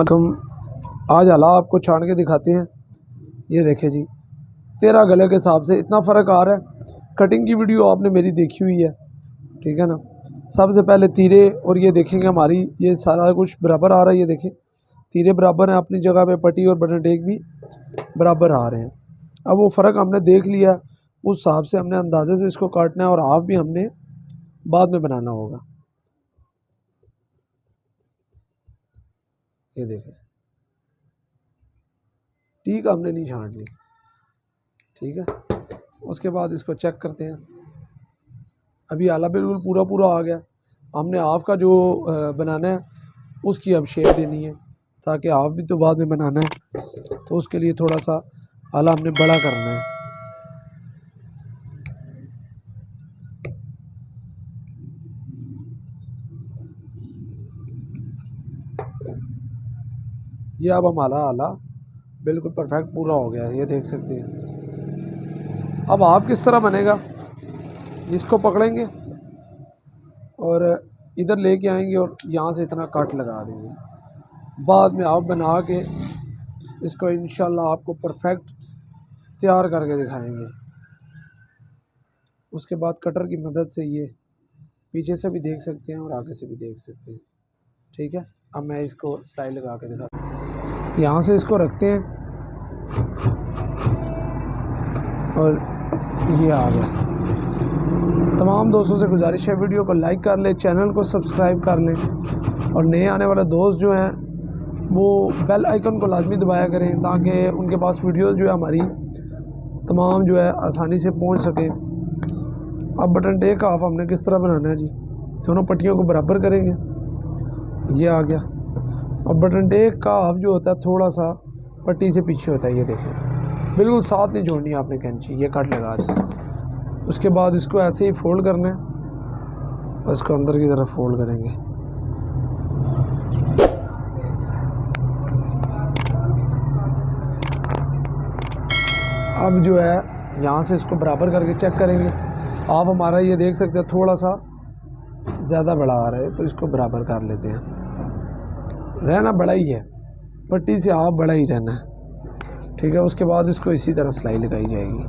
हम आज आला आपको छान के दिखाते हैं। ये देखें जी, 13 गले के हिसाब से इतना फ़र्क आ रहा है। कटिंग की वीडियो आपने मेरी देखी हुई है, ठीक है ना। सबसे पहले तीरे, और ये देखेंगे हमारी ये सारा कुछ बराबर आ रहा है। ये देखें तीरे बराबर हैं अपनी जगह पे, पट्टी और बटन टेक भी बराबर आ रहे हैं। अब वो फ़र्क हमने देख लिया, उस हिसाब से हमने अंदाजे से इसको काटना है और हाफ भी हमने बाद में बनाना होगा। ये देखें टीक हमने नहीं छांटनी, ठीक है। उसके बाद इसको चेक करते हैं। अभी आला बिल्कुल पूरा पूरा आ गया। हमने हाफ का जो बनाना है उसकी अब शेप देनी है, ताकि हाफ भी तो बाद में बनाना है, तो उसके लिए थोड़ा सा आला हमने बड़ा करना है। ये अब हमारा आला बिल्कुल परफेक्ट पूरा हो गया है, ये देख सकते हैं। अब हाफ किस तरह बनेगा, इसको पकड़ेंगे और इधर लेके आएंगे और यहाँ से इतना कट लगा देंगे। बाद में आप बना के इसको इंशाल्लाह आपको परफेक्ट तैयार करके दिखाएंगे। उसके बाद कटर की मदद से ये पीछे से भी देख सकते हैं और आगे से भी देख सकते हैं, ठीक है। अब मैं इसको सिलाई लगा के दिखाता हूँ। यहाँ से इसको रखते हैं और ये आ गया। तमाम दोस्तों से गुजारिश है वीडियो को लाइक कर लें, चैनल को सब्सक्राइब कर लें, और नए आने वाले दोस्त जो हैं वो बेल आइकन को लाजमी दबाया करें, ताकि उनके पास वीडियो जो है हमारी तमाम जो है आसानी से पहुंच सके। अब बटन टेक हाफ हमने किस तरह बनाना है जी, दोनों पट्टियों को बराबर करेंगे। ये आ गया। और बटन टेक का हाफ जो होता है थोड़ा सा पट्टी से पीछे होता है, ये देखें बिल्कुल साथ नहीं जोड़नी आपने कैंची, ये कट लगा दें। उसके बाद इसको ऐसे ही फोल्ड करना है और इसको अंदर की तरफ फोल्ड करेंगे। अब जो है यहाँ से इसको बराबर करके चेक करेंगे। आप हमारा ये देख सकते हैं थोड़ा सा ज़्यादा बड़ा आ रहा है, तो इसको बराबर कर लेते हैं। रहना बड़ा ही है, पट्टी से आप बड़ा ही रहना है, ठीक है। उसके बाद इसको इसी तरह सिलाई लगाई जाएगी।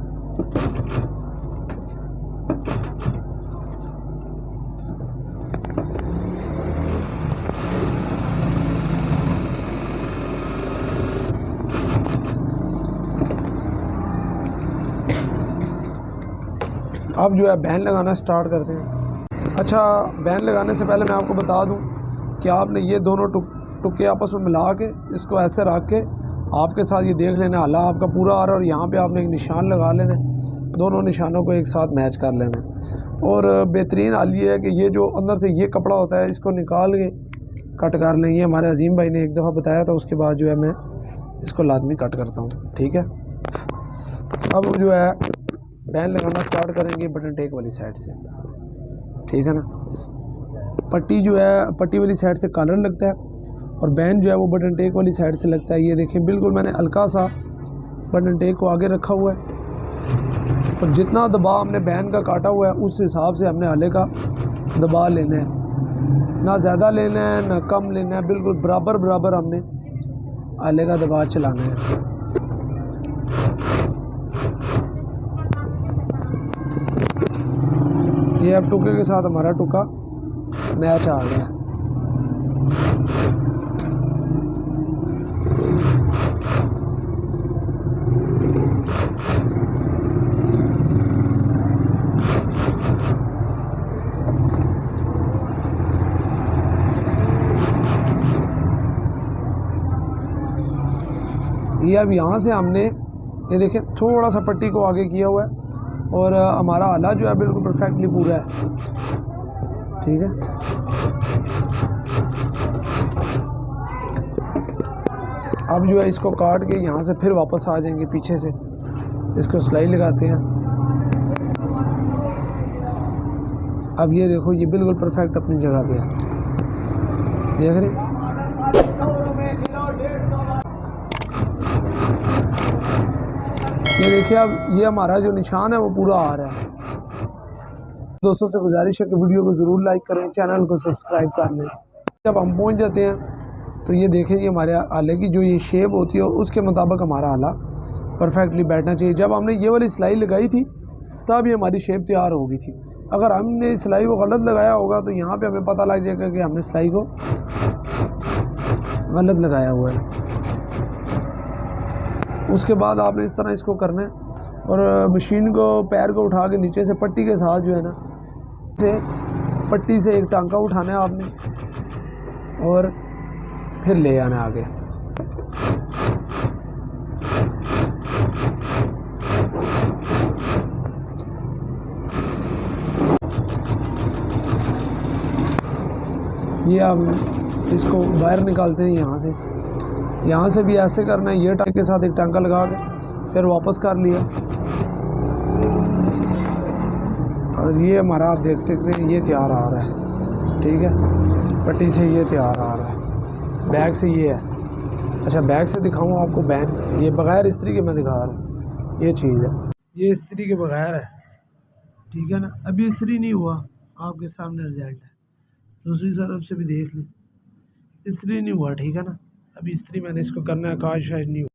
अब जो है बैन लगाना स्टार्ट करते हैं। अच्छा, बैन लगाने से पहले मैं आपको बता दूं कि आपने ये दोनों टुक्के आपस में मिला के इसको ऐसे रख के आपके साथ ये देख लेना आला आपका पूरा आ रहा है, और यहाँ पे आपने एक निशान लगा लेना, दोनों निशानों को एक साथ मैच कर लेना। और बेहतरीन हाल ये है कि ये जो अंदर से ये कपड़ा होता है इसको निकाल के कट कर लेंगे। हमारे अजीम भाई ने एक दफ़ा बताया था, उसके बाद जो है मैं इसको लाजमी कट करता हूँ, ठीक है। अब जो है बैन लगाना स्टार्ट करेंगे बटन टेक वाली साइड से, ठीक है ना। पट्टी जो है पट्टी वाली साइड से कॉलर लगता है और बैन जो है वो बटन टेक वाली साइड से लगता है। ये देखें बिल्कुल मैंने हल्का सा बटन टेक को आगे रखा हुआ है, और जितना दबाव हमने बैन का काटा हुआ है उस हिसाब से हमने आले का दबाव लेना है, ना ज़्यादा लेना है ना कम लेना है, बिल्कुल बराबर बराबर हमने आले का दबाव चलाना है। ये अब टुके के साथ हमारा टुका मैच आ गया। ये अब यहाँ से हमने ये देखें थोड़ा सा पट्टी को आगे किया हुआ है, और हमारा आला जो है बिल्कुल परफेक्टली पूरा है, ठीक है। अब जो है इसको काट के यहाँ से फिर वापस आ जाएंगे पीछे से, इसको सिलाई लगाते हैं। अब ये देखो ये बिल्कुल परफेक्ट अपनी जगह पे है, देख रहे। ये देखिए अब ये हमारा जो निशान है वो पूरा आ रहा है। दोस्तों से गुजारिश है कि वीडियो को ज़रूर लाइक करें, चैनल को सब्सक्राइब कर लें। जब हम पहुंच जाते हैं तो ये देखें, ये हमारे आले की जो ये शेप होती है उसके मुताबिक हमारा आला परफेक्टली बैठना चाहिए। जब हमने ये वाली सिलाई लगाई थी तब ये हमारी शेप तैयार हो गई थी। अगर हमने सिलाई को गलत लगाया होगा तो यहाँ पे हमें पता लग जाएगा कि हमने सिलाई को गलत लगाया हुआ है। उसके बाद आपने इस तरह इसको करना है और मशीन को पैर को उठा के नीचे से पट्टी के साथ जो है ना, से पट्टी से एक टांका उठाना है आपने और फिर ले आना है आगे। ये आप इसको बाहर निकालते हैं यहाँ से भी ऐसे करना है। ये टांके के साथ एक टांका लगा के फिर वापस कर लिया और ये हमारा आप देख सकते हैं ये तैयार आ रहा है। ठीक है, पट्टी से ये तैयार आ रहा है। बैग से ये है। अच्छा, बैग से दिखाऊँ आपको बैग, ये बग़ैर इस्त्री के मैं दिखा रहा हूँ। ये चीज़ है, ये इस्त्री के बग़ैर है। ठीक है ना, अभी इस्त्री नहीं हुआ, आपके सामने रिजल्ट है। दूसरी तरफ से भी देख लें, इस्त्री नहीं हुआ। ठीक है ना, अभी इस्त्री मैंने इसको करना है, काज शायद नहीं हुआ।